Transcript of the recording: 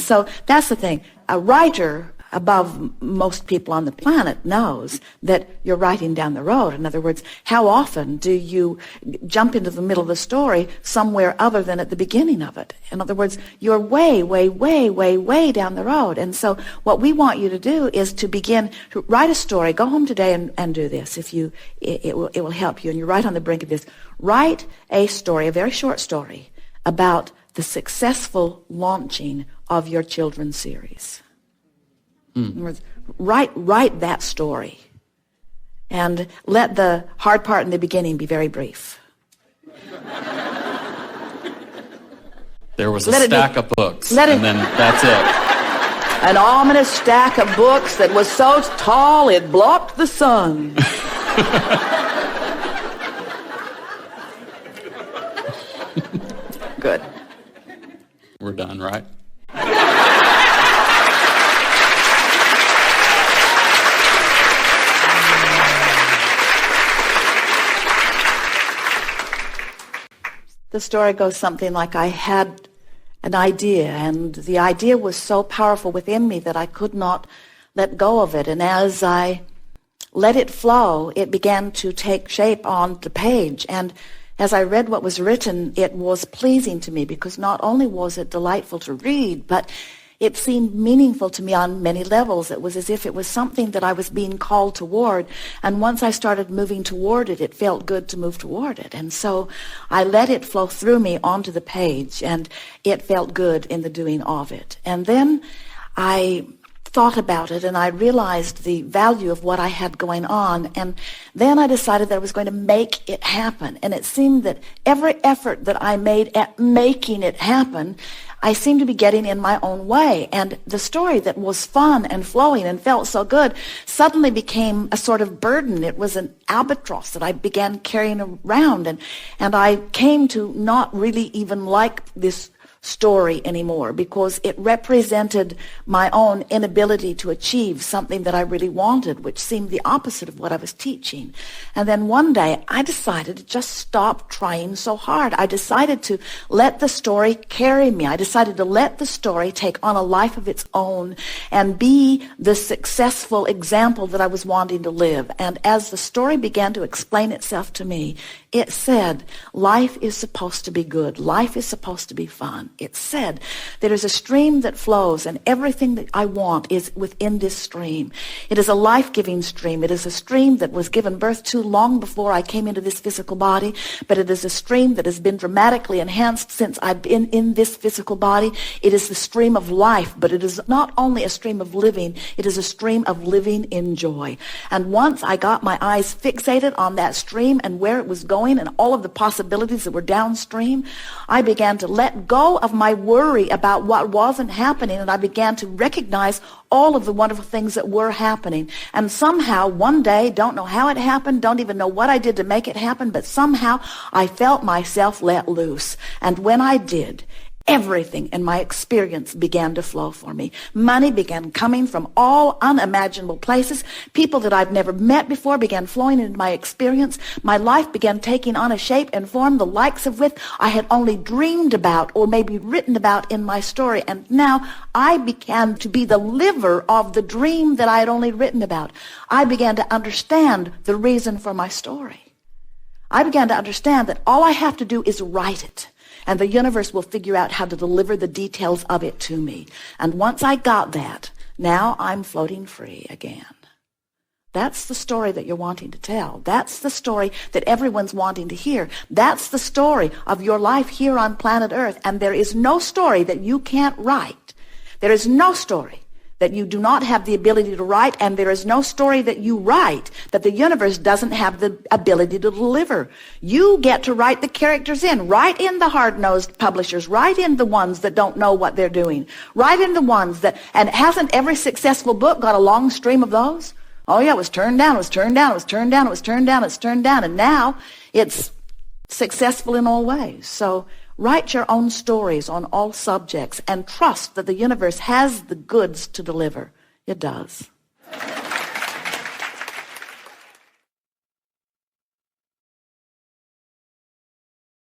so that's the thing. A writer, above most people on the planet, knows that you're writing down the road. In other words, how often do you jump into the middle of the story somewhere other than at the beginning of it? In other words, you're way, way, way, way, way down the road. And so what we want you to do is to begin to write a story. Go home today and do this. It will help you. And you're right on the brink of this. Write a story, a very short story, about the successful launching of your children's series. In other words, write that story, and let the hard part in the beginning be very brief. There was a stack of books, and then that's it. An ominous stack of books that was so tall it blocked the sun. Good. We're done, right? The story goes something like, I had an idea, and the idea was so powerful within me that I could not let go of it. And as I let it flow, it began to take shape on the page. And as I read what was written, it was pleasing to me, because not only was it delightful to read, but it seemed meaningful to me on many levels. It was as if it was something that I was being called toward. And once I started moving toward it, it felt good to move toward it. And so I let it flow through me onto the page, and it felt good in the doing of it. And then I thought about it, and I realized the value of what I had going on. And then I decided that I was going to make it happen. And it seemed that every effort that I made at making it happen, I seemed to be getting in my own way. And the story that was fun and flowing and felt so good suddenly became a sort of burden. It was an albatross that I began carrying around. And I came to not really even like this story anymore, because it represented my own inability to achieve something that I really wanted, which seemed the opposite of what I was teaching. And then one day I decided to just stop trying so hard. I decided to let the story carry me. I decided to let the story take on a life of its own and be the successful example that I was wanting to live. And as the story began to explain itself to me, it said, life is supposed to be good. Life is supposed to be fun. It said, there is a stream that flows, and everything that I want is within this stream. It is a life-giving stream. It is a stream that was given birth to long before I came into this physical body, but it is a stream that has been dramatically enhanced since I've been in this physical body. It is the stream of life, but it is not only a stream of living, it is a stream of living in joy. And once I got my eyes fixated on that stream and where it was going, and all of the possibilities that were downstream, I began to let go of my worry about what wasn't happening, and I began to recognize all of the wonderful things that were happening. And somehow, one day, don't know how it happened, don't even know what I did to make it happen, but somehow I felt myself let loose. And when I did, everything in my experience began to flow for me. Money began coming from all unimaginable places. People that I've never met before began flowing into my experience. My life began taking on a shape and form the likes of which I had only dreamed about or maybe written about in my story. And now I began to be the liver of the dream that I had only written about. I began to understand the reason for my story. I began to understand that all I have to do is write it, and the universe will figure out how to deliver the details of it to me. And once I got that, now I'm floating free again. That's the story that you're wanting to tell. That's the story that everyone's wanting to hear. That's the story of your life here on planet Earth. And there is no story that you can't write. There is no story that you do not have the ability to write, and there is no story that you write that the universe doesn't have the ability to deliver. You get to write the characters in. Write in the hard-nosed publishers. Write in the ones that don't know what they're doing. Write in the ones that, and hasn't every successful book got a long stream of those? Oh yeah, it was turned down, it was turned down, it was turned down, it was turned down, it's turned down, and now it's successful in all ways. So write your own stories on all subjects and trust that the universe has the goods to deliver. It does.